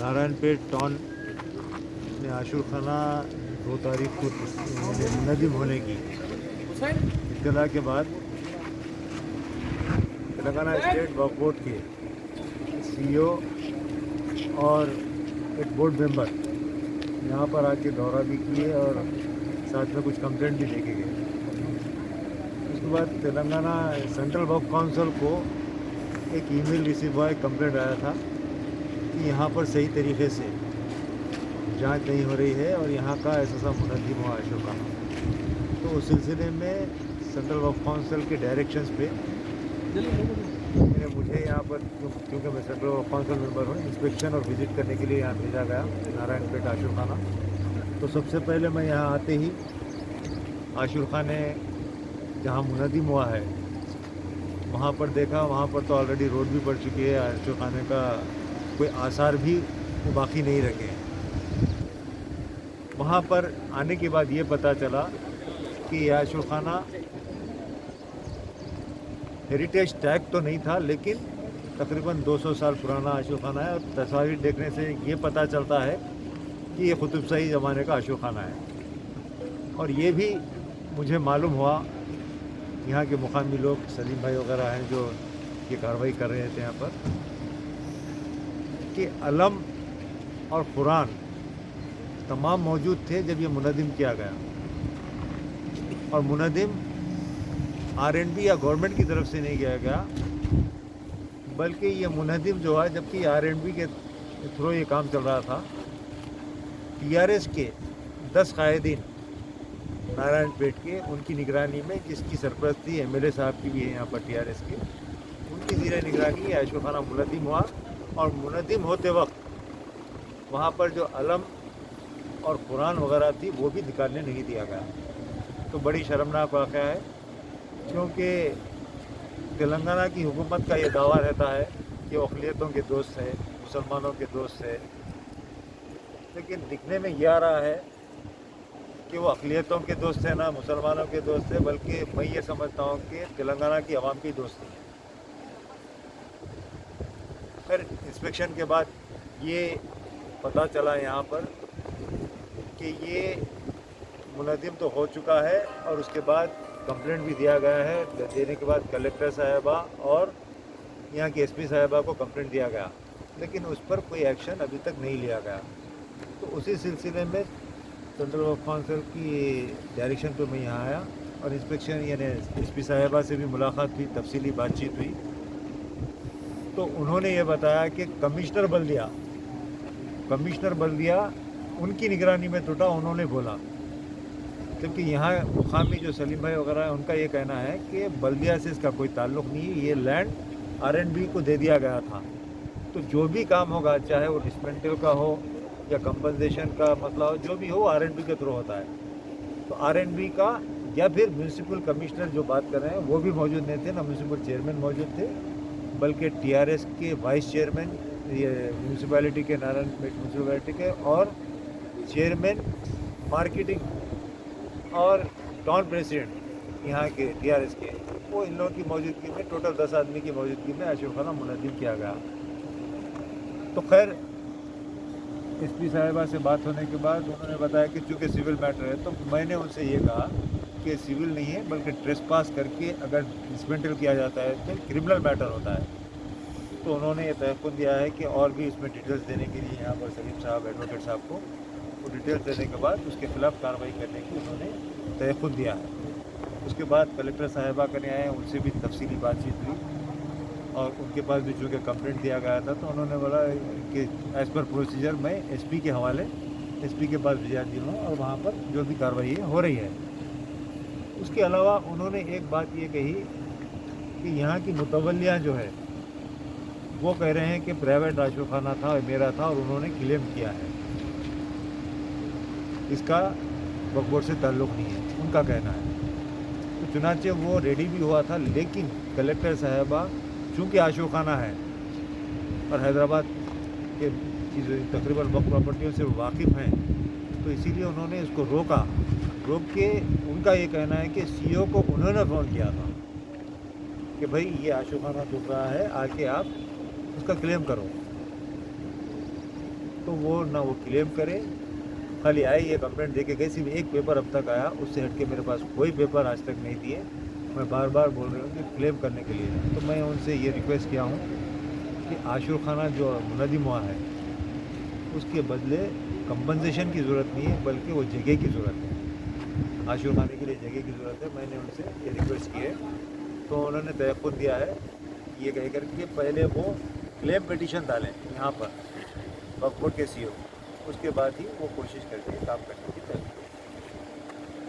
نارائن پیٹ town میں عاشور خانہ 2 تاریخ کو منہدم ہونے کی اطلاع کے بعد تلنگانہ اسٹیٹ وقف بورڈ کے سی او اور ایک بورڈ ممبر یہاں پر آ کے دورہ بھی کیے اور ساتھ میں کچھ کمپلینٹ بھی دیکھے گئے. اس کے بعد تلنگانہ سینٹرل وقف کونسل کو ایک ای میل ریسیو ہوا, ایک کمپلینٹ آیا تھا کہ یہاں پر صحیح طریقے سے جانچ نہیں ہو رہی ہے اور یہاں کا ایسا منہدم ہوا عاشور خانہ. تو اس سلسلے میں سینٹرل وقف کونسل کے ڈائریکشنز پہ مجھے یہاں پر کیونکہ میں سینٹرل وقف کونسل ممبر ہوں, انسپیکشن اور وزٹ کرنے کے لیے یہاں بھیجا گیا نارائن پیٹ عاشور خانہ. تو سب سے پہلے میں یہاں آتے ہی عاشور خانے جہاں منہدم ہوا ہے وہاں پر دیکھا. وہاں پر تو آلریڈی روڈ بھی پڑ چکی ہے, عاشور خانے کا کوئی آثار بھی وہ باقی نہیں رکھے ہیں. وہاں پر آنے کے بعد یہ پتہ چلا کہ یہ عاشور خانہ ہیریٹیج ٹیگ تو نہیں تھا لیکن تقریباً 200 سال پرانا عاشور خانہ ہے, اور تصاویر دیکھنے سے یہ پتہ چلتا ہے کہ یہ قطب شاہی زمانے کا عاشور خانہ ہے. اور یہ بھی مجھے معلوم ہوا, یہاں کے مقامی لوگ سلیم بھائی وغیرہ ہیں جو یہ کارروائی کر رہے تھے یہاں پر, کہ علم اور قرآن تمام موجود تھے جب یہ منہدم کیا گیا. اور منہدم RNB یا گورنمنٹ کی طرف سے نہیں کیا گیا, بلکہ یہ منہدم جو ہے جبکہ RNB کے تھرو یہ کام چل رہا تھا, TRS کے 10 قائدین نارائن پیٹ کے ان کی نگرانی میں, جس کی سرپرستی MLA صاحب کی بھی ہے یہاں پر TRS کے, ان کی زیر نگرانی یہ عاشور خانہ منہدم ہوا. اور منہدم ہوتے وقت وہاں پر جو علم اور قرآن وغیرہ تھی وہ بھی نکالنے نہیں دیا گیا. تو بڑی شرمناک واقعہ ہے, کیونکہ تلنگانہ کی حکومت کا یہ دعویٰ رہتا ہے کہ وہ اقلیتوں کے دوست ہے, مسلمانوں کے دوست ہے, لیکن دکھنے میں یہ آ رہا ہے کہ وہ اقلیتوں کے دوست ہیں نہ مسلمانوں کے دوست ہیں, بلکہ میں یہ سمجھتا ہوں کہ تلنگانہ کی عوام کی دوستی ہے. پھر انسپیکشن کے بعد یہ پتہ چلا یہاں پر کہ یہ منہدم تو ہو چکا ہے, اور اس کے بعد کمپلینٹ بھی دیا گیا ہے. دینے کے بعد کلکٹر صاحبہ اور یہاں کی SP صاحبہ کو کمپلینٹ دیا گیا, لیکن اس پر کوئی ایکشن ابھی تک نہیں لیا گیا. تو اسی سلسلے میں سینٹرل وقف کونسل کی ڈائریکشن پہ میں یہاں آیا, اور انسپیکشن یعنی SP صاحبہ سے بھی ملاقات ہوئی, تفصیلی بات چیت ہوئی. تو انہوں نے یہ بتایا کہ کمشنر بلدیہ ان کی نگرانی میں ٹوٹا, انہوں نے بولا. جبکہ یہاں مقامی جو سلیم بھائی وغیرہ ہیں ان کا یہ کہنا ہے کہ بلدیہ سے اس کا کوئی تعلق نہیں ہے, یہ لینڈ RNB کو دے دیا گیا تھا. تو جو بھی کام ہوگا, چاہے وہ ڈسمنٹل کا ہو یا کمپنسیشن کا مسئلہ ہو, جو بھی ہو RNB کے تھرو ہوتا ہے. تو RNB کا یا پھر میونسپل کمشنر جو بات کر رہے ہیں وہ بھی موجود نہیں تھے, نہ میونسپل چیئرمین موجود تھے, بلکہ TRS کے وائس چیئرمین یہ میونسپلٹی کے نارائن پیٹ میونسپلٹی کے اور چیئرمین مارکیٹنگ اور ٹاؤن پریزیڈنٹ یہاں کے TRS کے, وہ ان لوگوں کی موجودگی میں ٹوٹل 10 آدمی کی موجودگی میں عاشور خانہ منہدم کیا گیا. تو خیر SP صاحبہ سے بات ہونے کے بعد انہوں نے بتایا کہ چونکہ سول میٹر ہے, تو میں نے ان سے یہ کہا کہ سول نہیں ہے بلکہ ٹریس پاس کر کے اگر ڈسمنٹل کیا جاتا ہے تو کرمنل میٹر ہوتا ہے. تو انہوں نے یہ تیقن دیا ہے کہ اور بھی اس میں ڈیٹیلز دینے کے لیے یہاں پر سلیم صاحب ایڈوکیٹ صاحب کو وہ ڈیٹیلز دینے کے بعد اس کے خلاف کارروائی کرنے کی انہوں نے تیقن دیا ہے. اس کے بعد کلکٹر صاحبہ کرنے آئے, ان سے بھی تفصیلی بات چیت ہوئی, اور ان کے پاس بھی چونکہ کمپلینٹ دیا گیا تھا تو انہوں نے بولا کہ ایز پر پروسیجر میں SP کے حوالے SP کے پاس بھیجا دی ہوں, اور وہاں پر جو بھی کارروائی ہو رہی ہے. اس کے علاوہ انہوں نے ایک بات یہ کہی کہ یہاں کی متولیہ جو ہے وہ کہہ رہے ہیں کہ پرائیویٹ عاشور خانہ تھا, میرا تھا, اور انہوں نے کلیم کیا ہے, اس کا وقف بورڈ سے تعلق نہیں ہے, ان کا کہنا ہے. تو چنانچہ وہ ریڈی بھی ہوا تھا, لیکن کلکٹر صاحبہ چونکہ عاشور خانہ ہے اور حیدرآباد کے تقریباً وقف پراپرٹیوں سے واقف ہیں, تو اسی لیے انہوں نے اس کو روک کے ان کا یہ کہنا ہے کہ CO کو انہوں نے فون کیا تھا کہ بھائی یہ عاشور خانہ ٹوٹ رہا ہے, آ کے آپ اس کا کلیم کرو. تو وہ نہ وہ کلیم کرے, خالی آئی یہ کمپلینٹ دے کے گئی, صرف ایک پیپر اب تک آیا, اس سے ہٹ کے میرے پاس کوئی پیپر آج تک نہیں دیے. میں بار بار بول رہی ہوں کہ کلیم کرنے کے لیے. تو میں ان سے یہ ریکویسٹ کیا ہوں کہ عاشور خانہ جو منہدم ہوا ہے اس کے بدلے کمپنسیشن کی ضرورت نہیں ہے, بلکہ وہ جگہ کی ضرورت ہے. عاشور خانے کے لیے جگہ کی ضرورت ہے. میں نے ان سے یہ ریکویسٹ کی ہے, تو انہوں نے تحفظ دیا ہے یہ کہہ کر کے پہلے وہ کلیم پٹیشن ڈالیں یہاں پر وقف بورڈ کے سی او, اس کے بعد ہی وہ کوشش کر کے کام کرنے کی تحقیق.